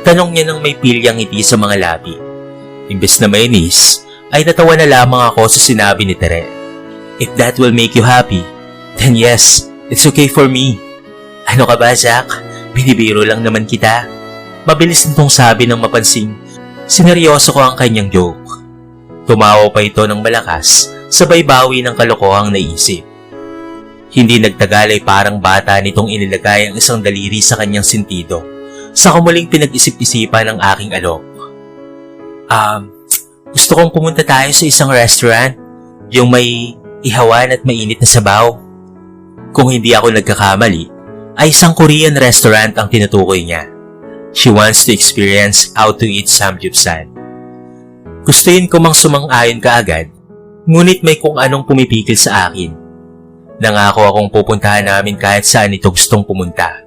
Speaker 1: Tanong niya nang may pilyang ngiti sa mga labi. Imbes na mainis, ay natawa na lamang ako sa sinabi ni Tere. If that will make you happy, then yes, it's okay for me. Ano ka ba, Zach? Binibiro lang naman kita. Mabilis nitong sabi ng mapansing, sineryoso ko ang kanyang joke. Tumawa pa ito ng malakas, sabay bawi ng kalokohang naisip. Hindi nagtagal ay parang bata nitong inilagay ang isang daliri sa kanyang sentido. Sa kumuling pinag-isip-isipan ng aking alok. Gusto kong pumunta tayo sa isang restaurant, yung may ihawan at mainit na sabaw. Kung hindi ako nagkakamali, ay isang Korean restaurant ang tinutukoy niya. She wants to experience how to eat samgyeopsal. Gustuin ko mang sumang-ayon kaagad, ngunit may kung anong pumipigil sa akin. Nangako akong pupuntahan namin kahit saan ito gustong pumunta.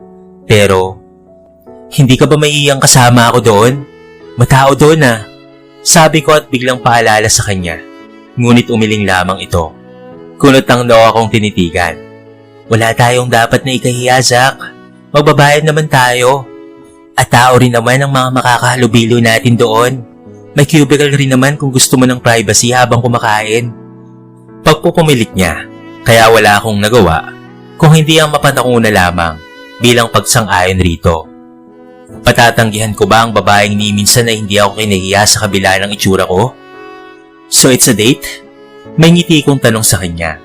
Speaker 1: Pero, hindi ka ba maiyang kasama ako doon? Matao doon ah. Sabi ko at biglang paalala sa kanya. Ngunit umiling lamang ito. Kunot ang noo akong tinitigan. Wala tayong dapat na ikahiya, Zach. Magbabayad naman tayo. At tao rin naman ang mga makakahalubilo natin doon. May cubicle rin naman kung gusto mo ng privacy habang kumakain. Pagpupumilit niya, kaya wala akong nagawa kung hindi ang mapanako na lamang bilang pagsang-ayon rito. Patatanggihan ko ba ang babaeng ni minsan na hindi ako kinahiya sa kabila ng itsura ko? So it's a date? May ngiti kong tanong sa kanya.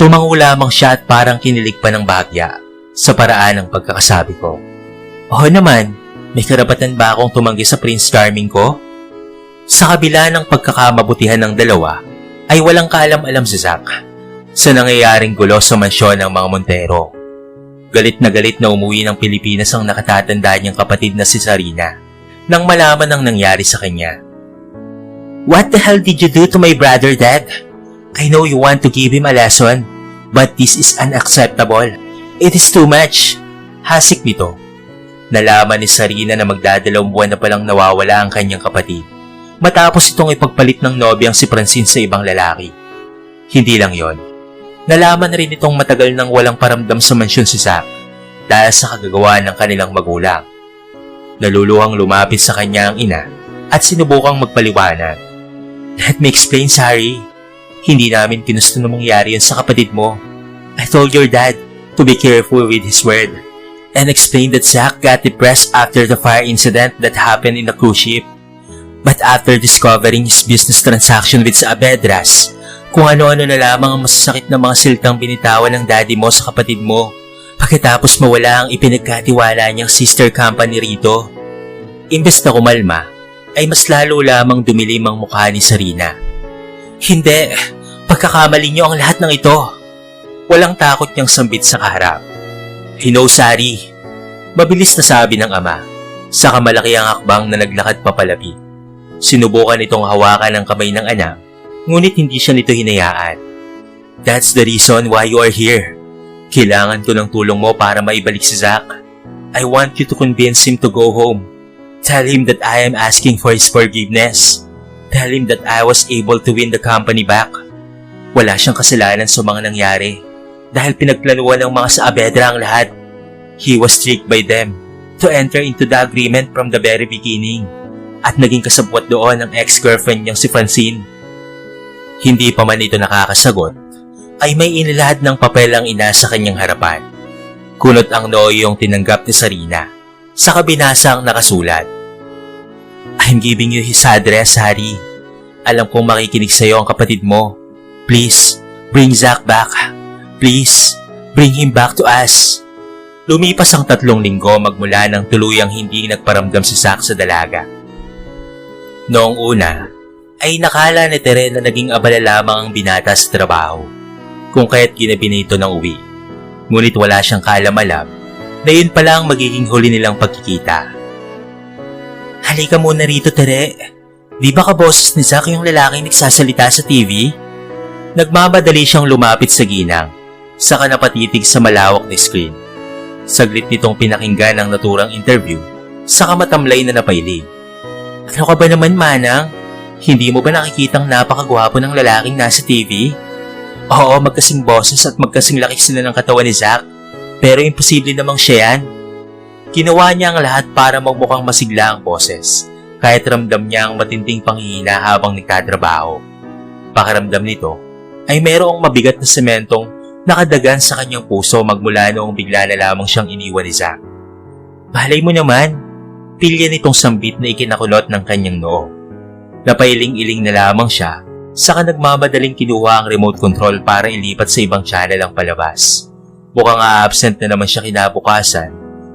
Speaker 1: Tumango lamang siya at parang kinilig pa ng bahagya sa paraan ng pagkakasabi ko. Oo naman, may karapatan ba akong tumanggi sa Prince Charming ko? Sa kabila ng pagkakamabutihan ng dalawa, ay walang kaalam-alam si Zach sa nangyayaring gulo sa mansyon ng mga Montero. Galit na umuwi ng Pilipinas ang nakatatanda niyang kapatid na si Sarina nang malaman ang nangyari sa kanya. What the hell did you do to my brother, Dad? I know you want to give him a lesson, but this is unacceptable. It is too much. Hasik nito. Nalaman ni Sarina na magdadalawang buwan na palang nawawala ang kanyang kapatid matapos itong ipagpalit ng nobyang si Francine sa ibang lalaki. Hindi lang yon. Nalaman rin itong matagal nang walang paramdam sa mansyon si Zach dahil sa kagagawa ng kanilang magulang. Naluluhang lumapit sa kanya ang ina at sinubukang magpaliwanag. Let me explain, Sari. Hindi namin ginusto na mangyari yun sa kapatid mo. I told your dad to be careful with his word and explained that Zach got depressed after the fire incident that happened in the cruise ship. But after discovering his business transaction with Saavedras, kung ano-ano na lamang ang masasakit na mga siltang binitawan ng daddy mo sa kapatid mo, pagkatapos mawala ang ipinagkatiwala niyang sister company rito. Imbes na kumalma, ay mas lalo lamang dumilim ang mukha ni Sarina. Hindi, pagkakamali niyo ang lahat ng ito. Walang takot niyang sambit sa kaharap. I know, Sari. Mabilis na sabi ng ama, sa kamalaki ang akbang na naglakad papalapit. Sinubukan itong hawakan ang kamay ng anak, ngunit hindi siya nito hinayaan. That's the reason why you are here. Kailangan ko ng tulong mo para maibalik si Zach. I want you to convince him to go home. Tell him that I am asking for his forgiveness. Tell him that I was able to win the company back. Wala siyang kasalanan sa mga nangyari dahil pinagplanuhan ng mga Saavedra ang lahat. He was tricked by them to enter into the agreement from the very beginning. at naging kasabwat doon ang ex-girlfriend niyang si Francine. Hindi pa man ito nakakasagot, ay may inilahad ng papel ang ina sa kanyang harapan. Kunot ang noo yung tinanggap ni Sarina. Sa kabinasa ang nakasulat, I'm giving you his address, Harry. Alam kong makikinig sa'yo ang kapatid mo. Please, bring Zach back. Please, bring him back to us. Lumipas ang 3 linggo magmula nang tuluyang hindi nagparamdam si Zach sa dalaga. Noong una, ay nakala ni Tere na naging abala lamang ang binata sa trabaho, kung kaya't ginabi na ito ng uwi. Ngunit wala siyang kaalam-alam na yun pala ang magiging huli nilang pagkikita. Halika muna rito, Tere. Di ba kaboses ni Zach yung lalaking nagsasalita sa TV? Nagmamadali siyang lumapit sa ginang, saka napatitig sa malawak na screen. Saglit nitong pinakinggan ang naturang interview, saka matamlay na napailing. Ano ka ba naman, Manang? Hindi mo ba nakikitang napakagwapo ng lalaking nasa TV? Oo, magkasing boses at magkasing laki sila ng katawan ni Zach, pero imposible namang siya yan. Ginawa niya ang lahat para magmukhang masigla ang boses, kahit ramdam niya ang matinding panghihina habang nagtatrabaho. Pakiramdam nito ay mayroong mabigat na sementong nakadagan sa kanyang puso magmula noong bigla na lamang siyang iniwan ni Zach. Malay mo naman, pilya nitong sambit na ikinakulot ng kanyang noo. Napailing-iling na lamang siya, saka nagmamadaling kinuha ang remote control para ilipat sa ibang channel ang palabas. Mukhang absent na naman siya kinabukasan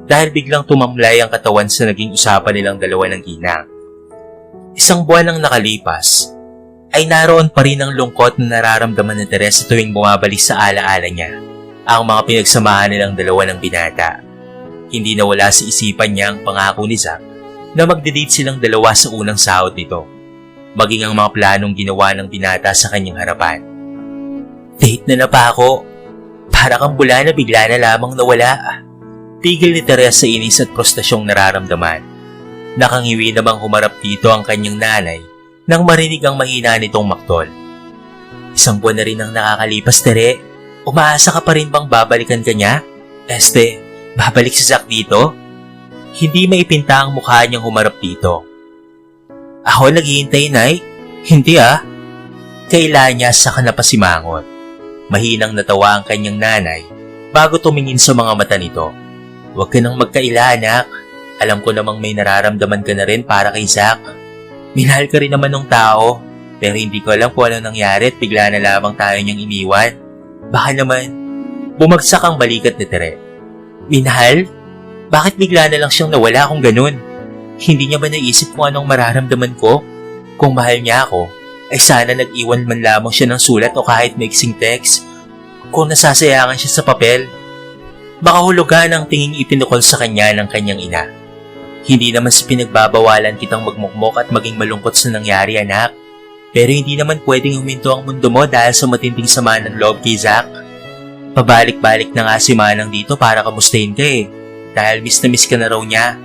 Speaker 1: dahil biglang tumamlay ang katawan sa naging usapan nilang dalawa ng ginang. 1 buwan ang nakalipas, ay naroon pa rin ang lungkot na nararamdaman ni Teresa tuwing bumabalik sa alaala niya ang mga pinagsamahan nilang dalawa ng binata. Hindi nawala sa isipan niya ang pangako ni Zach na magde-date silang dalawa sa unang sahod nito, maging ang mga planong ginawa ng binata sa kanyang harapan. Date na pa ako. Para kang bula na bigla na lamang nawala. Tigil ni Teresa inis at prostasyong nararamdaman. Nakangiwi namang humarap dito ang kanyang nanay nang marinig ang mahina nitong maktol. 1 buwan na rin ang nakakalipas, Tere. Umaasa ka pa rin bang babalikan ka niya? Babalik si Zach dito? Hindi maipinta ang mukha niyang humarap dito. Ako naghihintay, Nay. Hindi Kaila niya saka napasimangot. Mahinang natawa ang kanyang nanay bago tumingin sa mga mata nito. Huwag ka nang magkaila, anak. Alam ko namang may nararamdaman ka na rin para kay Zach. Minahal ka rin naman ng tao, pero hindi ko alam kung ano nangyari at bigla na lamang tayo niyang iniwan. Baka naman, bumagsak ang balikat ni Tere. Minahal? Bakit bigla na lang siyang nawala kung ganun? Hindi niya ba naisip kung anong mararamdaman ko? Kung mahal niya ako, ay sana nag-iwan man lamang siya ng sulat o kahit maiksing text. Kung nasasayangan siya sa papel, baka hulugan ang tinging ipinukol sa kanya ng kanyang ina. Hindi naman sa pinagbabawalan kitang magmukmok at maging malungkot sa nangyari, anak. Pero hindi naman pwedeng huminto ang mundo mo dahil sa matinding sama ng loob kay Zach. Pabalik-balik na nga si Manang dito para kamustahin ka dahil miss na miss ka na raw niya.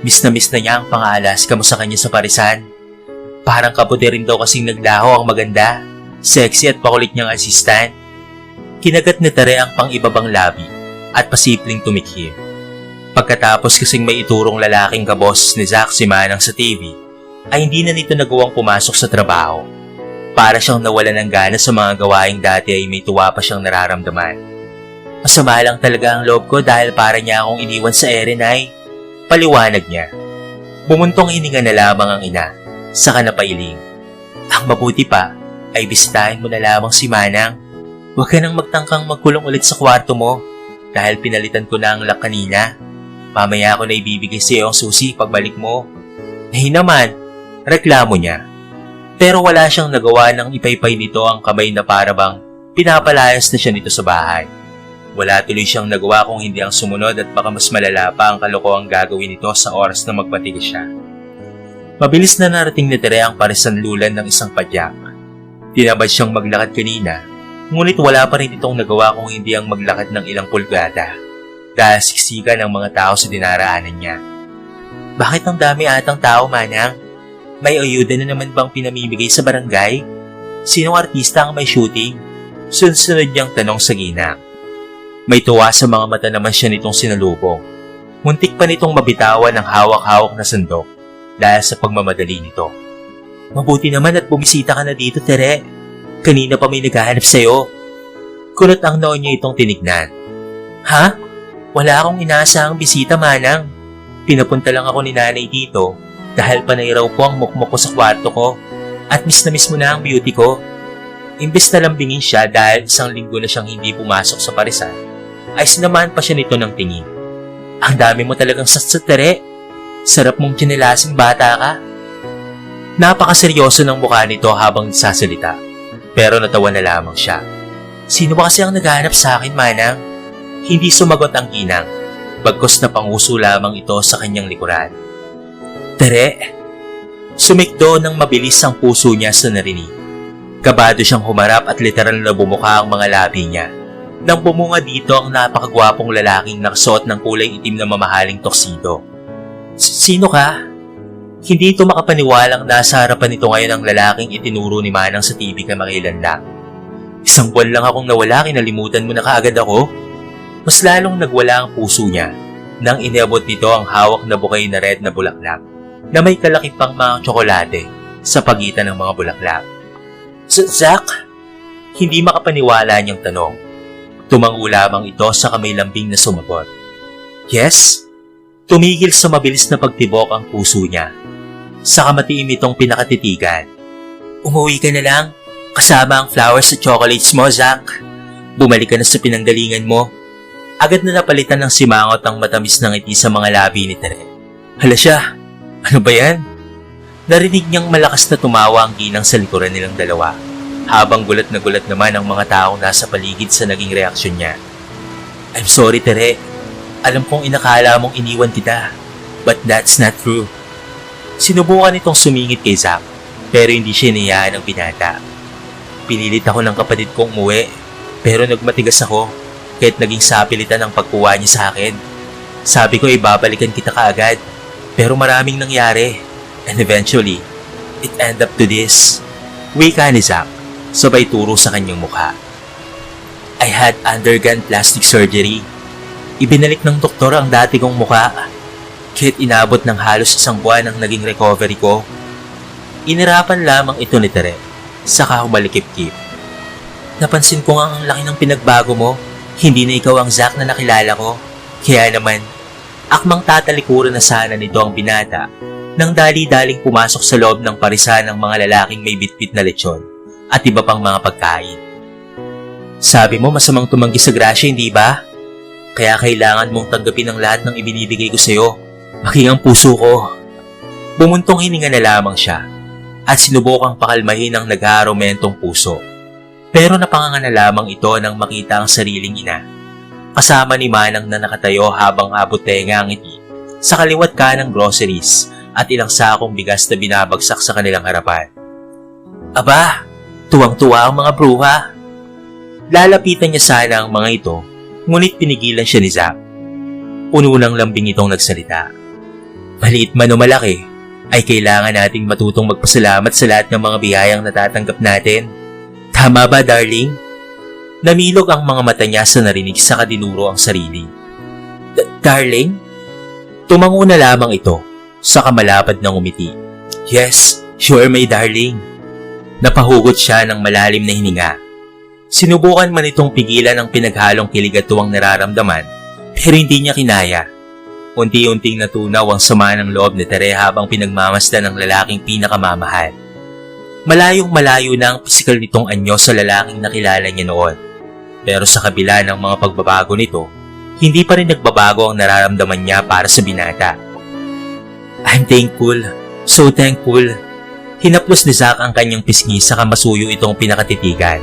Speaker 1: Miss na niya ang pang-aalaska mo sa kanya sa parisan. Parang kaputi rin daw kasing naglaho ang maganda, sexy at pakulit niyang assistant. Kinagat ni Tere ang pang-ibabang labi at pasimpleng tumikhir. Pagkatapos kasing may iturong lalaking kaboses ni Zach si Manang sa TV, ay hindi na nito nagawang pumasok sa trabaho. Para siyang nawala ng gana sa mga gawaing dati ay may tuwa pa siyang nararamdaman. Masama lang talaga ang loob ko dahil para niya akong iniwan sa ere, Nay. Paliwanag niya. Bumuntong hininga na lamang ang ina, saka napailing. Ang mabuti pa ay bisitahin mo na lamang si Manang. Huwag ka nang magtangkang magkulong ulit sa kwarto mo dahil pinalitan ko na ang lock kanina. Mamaya ako na ibibigay sa iyo ang susi pagbalik mo. Naman, reklamo niya. Pero wala siyang nagawa nang ipaypay nito ang kamay na para bang pinapalayas na siya nito sa bahay. Wala tuloy siyang nagawa kung hindi ang sumunod at baka mas malala pa ang kalokohang gagawin nito sa oras na magpatigil siya. Mabilis na narating ni Tere ang parisanlulan ng isang padyak. Tinabad siyang maglakad kanina, ngunit wala pa rin itong nagawa kung hindi ang maglakad ng ilang pulgada. Dahil siksikan ng mga tao sa dinaraanan niya. Bakit ang dami atang tao, Manang? May ayuda na naman bang pinamimigay sa barangay? Sinong artista ang may shooting? Sunod-sunod niyang tanong sa ginang. May tuwa sa mga mata naman siya nitong sinalubong. Muntik pa nitong mabitawan ang hawak-hawak na sandok. dahil sa pagmamadali nito. Mabuti naman at bumisita ka na dito, Tere. Kanina pa may naghahanap sa'yo. Kulot ang noon niya itong tinignan. Ha? Wala akong inaasahang bisita, Manang. Pinapunta lang ako ni nanay dito dahil panay raw po ang mukmok ko sa kwarto ko at miss na miss mo na ang beauty ko. Imbes na lambingin siya dahil 1 linggo na siyang hindi pumasok sa parisan, ay sinamahan pa siya nito ng tingin. Ang dami mo talagang satsat, Tere. Sarap mong tsinelasing bata ka. Napakaseryoso ng mukha nito habang nagsasalita, pero natawa na lamang siya. Sino ba kasi ang naghahanap sa akin, Manang? Hindi sumagot ang ginang, bagkus na panguso lamang ito sa kanyang likuran. Tere, sumikdo ng mabilis ang puso niya sa narinig. Kabado siyang humarap at literal na bumuka ang mga labi niya. Nang bumunga dito ang napakagwapong lalaking nakasuot ng kulay itim na mamahaling toksido. Sino ka? Hindi ito makapaniwalang nasa harapan nito ngayon ang lalaking itinuro ni Manang sa TV kamakailan lang. 1 buwan lang akong nawala, kinalimutan mo na kaagad ako? Mas lalong nagwala ang puso niya nang inabot nito ang hawak na bukay na red na bulaklak na may kalaki pang mga tsokolate sa pagitan ng mga bulaklak. Zach? Hindi makapaniwala niyang tanong. Tumango lamang ito sa kamay lambing na sumagot. Yes? Tumigil sa mabilis na pagtibok ang puso niya. Sa kamatiim itong pinakatitigan. Umuwi ka na lang, kasama ang flowers at chocolates mo, Zach. Bumalik ka na sa pinanggalingan mo. Agad na napalitan ng simangot ang matamis na ngiti sa mga labi ni Tere. Hala siya, ano ba yan? Narinig niyang malakas na tumawa ang ginang sa likuran nilang dalawa, habang gulat na gulat naman ang mga taong nasa paligid sa naging reaksyon niya. I'm sorry, Tere. Alam kong inakala mong iniwan kita, but that's not true. Sinubukan itong sumingit kay Zach, pero hindi siya inayaan ng binata. Pinilit ako ng kapatid kong umuwi, pero nagmatigas ako kahit naging sapilitan ang pagkuha niya sa akin. Sabi ko ibabalikan kita kaagad, pero maraming nangyari, and eventually, it ended up to this. Wika ni Zach, sabay turo sa kanyang mukha. I had undergone plastic surgery. Ibinalik ng doktor ang dati kong mukha. Kahit inabot ng halos 1 buwan ang naging recovery ko. Inirapan lamang ito ni Tere, saka humalikip-kip. Napansin ko nga ang laki ng pinagbago mo. Hindi na ikaw ang Zach na nakilala ko. Kaya naman, akmang tatalikuran na sana nito ang binata nang dali-daling pumasok sa loob ng parisan ng mga lalaking may bitbit na lechon at iba pang mga pagkain. Sabi mo masamang tumanggi sa grasya, hindi ba? Kaya kailangan mong tanggapin ang lahat ng ibinibigay ko sa'yo. Maging ang puso ko. Bumuntong hininga na lamang siya at sinubukang pakalmahin ang nag-aaromentong puso. Pero napanganga na lamang ito nang makita ang sariling ina. Kasama ni Manang na nakatayo habang abot tenga ang ngiti sa kaliwat kanang groceries at ilang sakong bigas na binabagsak sa kanilang harapan. Aba, tuwang-tuwa ang mga bruha. Lalapitan niya sana ang mga ito, ngunit pinigilan siya ni Zach. Ununang lambing itong nagsalita. Maliit man o malaki, ay kailangan nating matutong magpasalamat sa lahat ng mga biyayang natatanggap natin. Tama ba, darling? Namilog ang mga mata niya sa narinig sa kadinuro ang sarili. Darling? Tumango na lamang ito, saka malapad ng umiti. Yes, sure my darling. Napahugot siya ng malalim na hininga. Sinubukan man itong pigilan ang pinaghalong kilig at tuwang nararamdaman, pero hindi niya kinaya. Unti-unting natunaw ang sama ng loob ni Tere habang pinagmamasdan ng lalaking pinakamamahal. Malayong malayo na ang pisikal nitong anyo sa lalaking nakilala niya noon. Pero sa kabila ng mga pagbabago nito, hindi pa rin nagbabago ang nararamdaman niya para sa binata. I'm thankful, so thankful. Hinaplos ni Zach ang kanyang pisngi sa kamasuyo itong pinakatitigan.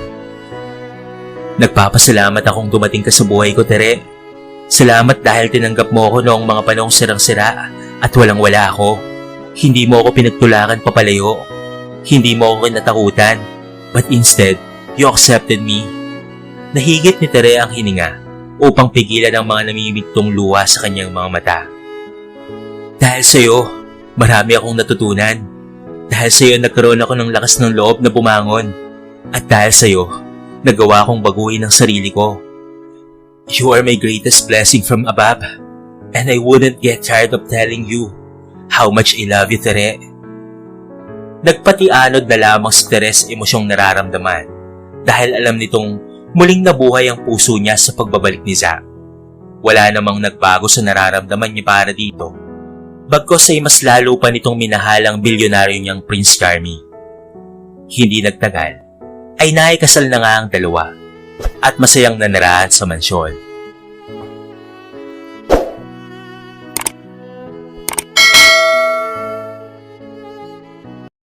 Speaker 1: Nagpapasalamat akong dumating ka sa buhay ko, Tere. Salamat dahil tinanggap mo ako noong mga panahong sirang-sira at walang-wala ako. Hindi mo ako pinagtulakan papalayo. Hindi mo ako kinatakutan. But instead, you accepted me. Nahigit ni Tere ang hininga upang pigilan ang mga namimigtong luha sa kanyang mga mata. Dahil sa'yo, marami akong natutunan. Dahil sa'yo nagkaroon ako ng lakas ng loob na bumangon. At dahil sa'yo, nagawa kong baguhin ang sarili ko. You are my greatest blessing from above, and I wouldn't get tired of telling you How much I love you, Tere. Nagpatianod na lamang si Tere sa emosyong nararamdaman dahil alam nitong muling nabuhay ang puso niya sa pagbabalik ni Zack. Wala namang nagbago sa nararamdaman niya para dito, bagkos ay mas lalo pa nitong minahal ang bilyonaryo niyang Prince Charming. Hindi nagtagal, ay naikasal na nga ang dalawa at masayang nanirahan sa mansyon.